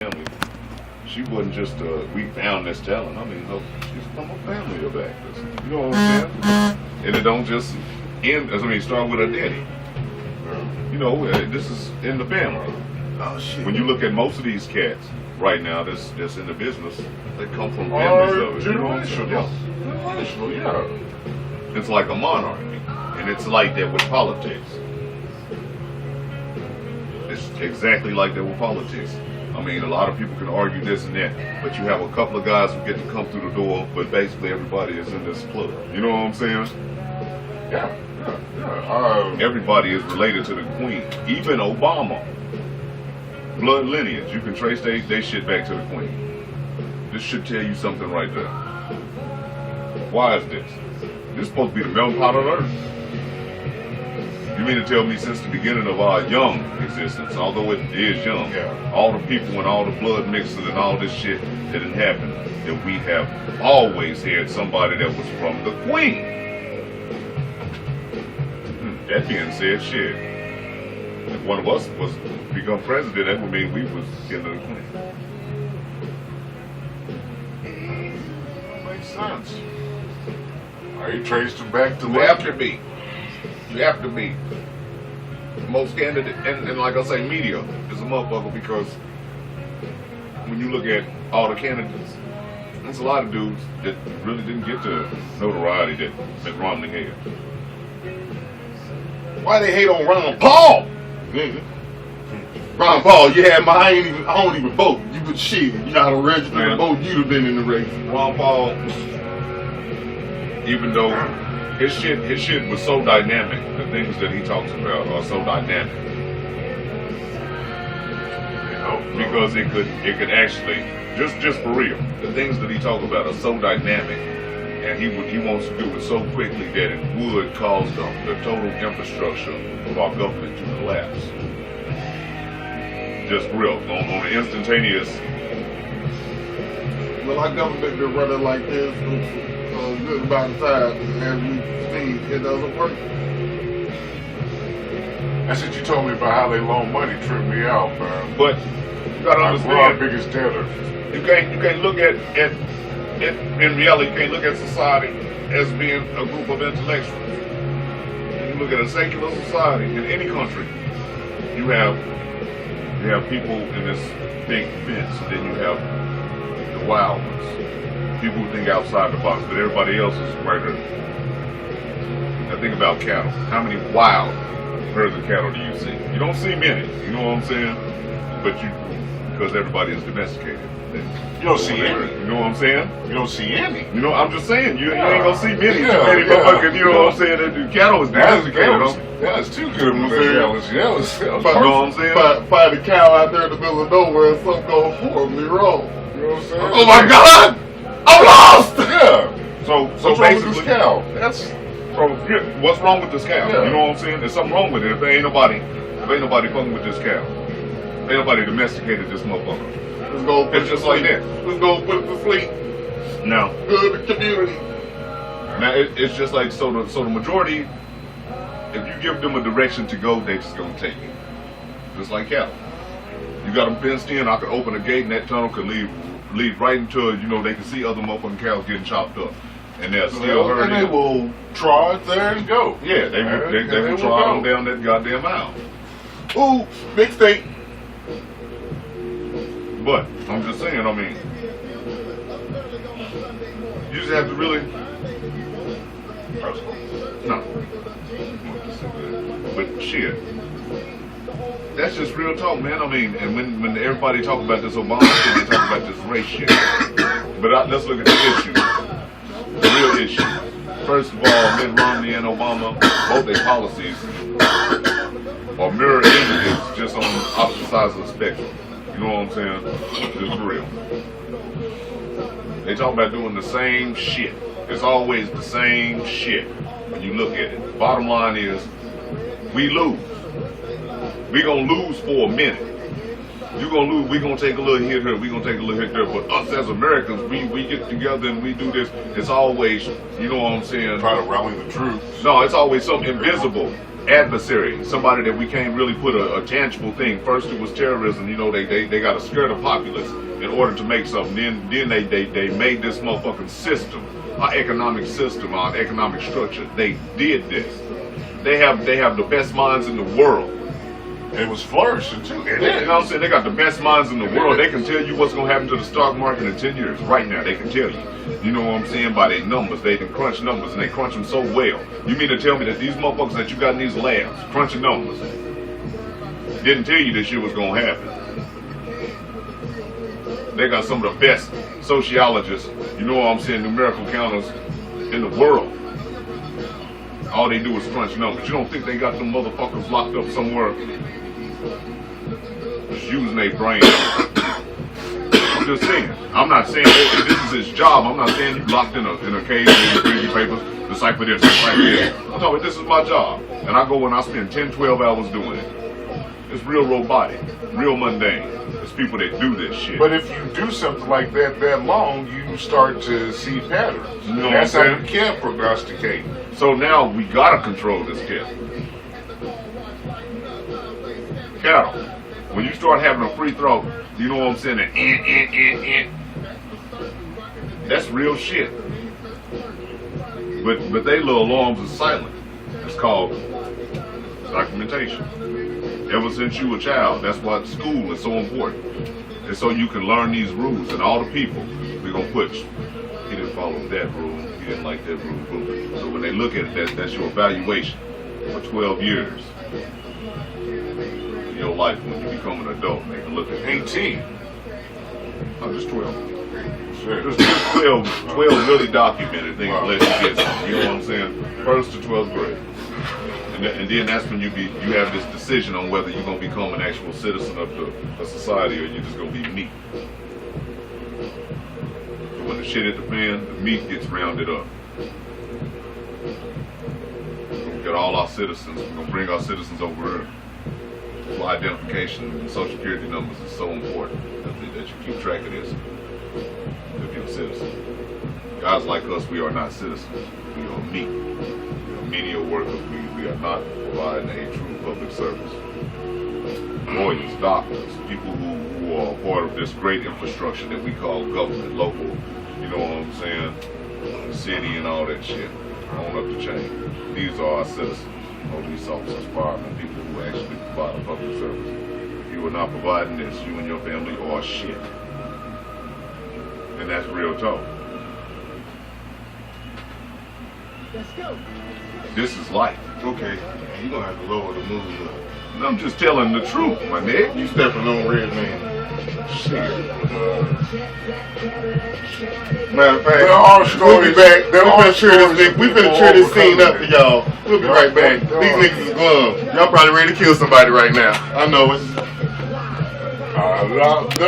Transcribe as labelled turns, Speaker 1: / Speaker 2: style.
Speaker 1: family. She wasn't just we found this talent. I mean, no, she's from a family of actors. You know what I'm saying? And it don't just end. I mean, start with her daddy. You know, this is in the family.
Speaker 2: Oh shit.
Speaker 1: When you look at most of these cats right now, that's in the business, they come from families of it. You know what I'm saying?
Speaker 2: Generational, yeah.
Speaker 1: It's like a monarchy, and it's like that with politics. It's exactly like that with politics. I mean, a lot of people can argue this and that, but you have a couple of guys who get to come through the door, but basically everybody is in this club. You know what I'm saying?
Speaker 2: Yeah.
Speaker 1: Everybody is related to the queen. Even Obama. Blood lineage. You can trace they shit back to the queen. This should tell you something right there. Why is this? This is supposed to be the melting pot of earth. You mean to tell me since the beginning of our young existence, although it is young, all the people and all the blood mixing and all this shit that didn't happen, that we have always had somebody that was from the queen. That being said, shit, if one of us was become president, that would mean we was getting the queen.
Speaker 2: That makes sense. He traced him back to
Speaker 1: You have to be. You have to be. Most candidate, and like I say, media is a motherfucker because when you look at all the candidates, there's a lot of dudes that really didn't get the notoriety that Mitt Romney had.
Speaker 2: Why they hate on Ron Paul? Nigga. Ron Paul, I don't even vote. You could shit. You know how to register to vote, you'd have been in the race.
Speaker 1: Ron Paul, even though his shit was so dynamic, the things that he talks about are so dynamic. Because it could actually, just for real, the things that he talks about are so dynamic, and he wants to do it so quickly that it would cause the total infrastructure of our government to collapse. Just for real, on the instantaneous.
Speaker 2: Well, our government been running like this for a good amount of time, and we see it doesn't work. That's what you told me about how they loan money, tripped me out, man.
Speaker 1: But you gotta understand,
Speaker 2: we're our biggest debtor.
Speaker 1: You can't look at in reality, you can't look at society as being a group of intellectuals. You look at a secular society in any country, you have people in this big fence, and then you have the wild ones, people who think outside the box, but everybody else is right there. Now think about cattle. How many wild herds of cattle do you see? You don't see many, you know what I'm saying? But because everybody is domesticated.
Speaker 2: You don't see any.
Speaker 1: You know what I'm saying?
Speaker 2: You don't see any.
Speaker 1: You know, I'm just saying, you ain't gonna see many motherfuckers, you know what I'm saying? The cattle is domesticated.
Speaker 2: That's too good of a analogy.
Speaker 1: You know what I'm saying?
Speaker 2: Find a cow out there in the middle of nowhere and something goes horribly wrong. You know what I'm saying?
Speaker 1: Oh my God! I'm lost!
Speaker 2: Yeah.
Speaker 1: So
Speaker 2: what's wrong with this cow?
Speaker 1: What's wrong with this cow?
Speaker 2: Yeah.
Speaker 1: You know what I'm saying? There's something wrong with it. If ain't nobody fucking with this cow. Ain't nobody domesticated this motherfucker. It's just like that.
Speaker 2: Let's go put it to sleep.
Speaker 1: No.
Speaker 2: Good community.
Speaker 1: Now it's just like so the majority, if you give them a direction to go, they just gonna take it. Just like cattle. You got them fenced in. I could open a gate and that tunnel could lead right into they can see other motherfucking cows getting chopped up, and they're still herding.
Speaker 2: And they will trot there and go.
Speaker 1: Yeah, they will trot on down that goddamn aisle.
Speaker 2: Ooh, big state.
Speaker 1: But I'm just saying, I mean, you just have to really no. But shit, that's just real talk, man. I mean, and when everybody talk about this Obama shit, they talk about this race shit. But let's look at the issue, the real issue. First of all, Mitt Romney and Obama, both their policies are mirror images, just on opposite sides of the spectrum. You know what I'm saying? Just for real. They talk about doing the same shit. It's always the same shit when you look at it. Bottom line is, we lose. We gonna lose for a minute. You gonna lose. We gonna take a little hit here. We gonna take a little hit there. But us as Americans, we get together and we do this. It's always, you know what I'm saying?
Speaker 2: Try to rally the troops.
Speaker 1: No, it's always something invisible adversary, somebody that we can't really put a tangible thing. First it was terrorism, you know, they got to scare the populace in order to make something. Then they made this motherfucking system, our economic system, our economic structure. They did this. They have the best minds in the world.
Speaker 3: It was flourishing too.
Speaker 1: You know what I'm saying? They got the best minds in the world. They can tell you what's going to happen to the stock market in 10 years. Right now, they can tell you. You know what I'm saying? By their numbers. They can crunch numbers, and they crunch them so well. You mean to tell me that these motherfuckers that you got in these labs, crunching numbers, didn't tell you this shit was going to happen? They got some of the best sociologists, you know what I'm saying, numerical counters in the world. All they do is crunch numbers. You don't think they got them motherfuckers locked up somewhere just using their brain? I'm just saying. I'm not saying this is his job. I'm not saying you locked in a cage and reading papers, decipher this, decipher this. I'm talking about this is my job. And I go and I spend 10, 12 hours doing it. It's real robotic, real mundane. It's people that do this shit.
Speaker 3: But if you do something like that long, you start to see patterns.
Speaker 1: You know
Speaker 3: That's
Speaker 1: what I'm
Speaker 3: how you can prognosticate.
Speaker 1: So now we gotta control this cattle. When you start having a free throw, you know what I'm saying? That's real shit. But they little alarms are silent. It's called documentation. Ever since you were a child, that's why school is so important. And so you can learn these rules, and all the people, we're gonna put, he didn't follow that rule, he didn't like that rule. Boom. So when they look at it, that's your evaluation for 12 years. In your life, when you become an adult, they can look at
Speaker 3: 18.
Speaker 1: I'm just 12.
Speaker 3: Sure.
Speaker 1: There's 12 really documented things to let you get something. You know what I'm saying? First to 12th grade. And then that's when you have this decision on whether you're going to become an actual citizen of the society or you're just going to be meat. So when the shit hit the fan, the meat gets rounded up. We got all our citizens. We're going to bring our citizens over here. For identification and social security numbers is so important that you keep track of this if you're a citizen. Guys like us, we are not citizens. We are meat. We are menial workers. We are not providing a true public service. Lawyers, doctors, people who are part of this great infrastructure that we call government, local, you know what I'm saying, city and all that shit, on up the chain. These are our citizens, police officers, firemen, people who actually provide a public service. If you are not providing this, you and your family are shit. And that's real talk.
Speaker 4: Let's go.
Speaker 1: This is life.
Speaker 2: Okay, you're gonna have to lower the mood up.
Speaker 1: I'm just telling the truth, my nigga.
Speaker 2: You stepping on red man.
Speaker 1: Shit.
Speaker 2: Matter of fact,
Speaker 3: There are stories.
Speaker 2: we'll be back.
Speaker 3: There are stories.
Speaker 2: We finna cheer this scene up for y'all. We'll be right back.
Speaker 3: There
Speaker 2: These
Speaker 3: are.
Speaker 2: niggas is glum. Y'all probably ready to kill somebody right now. I know it.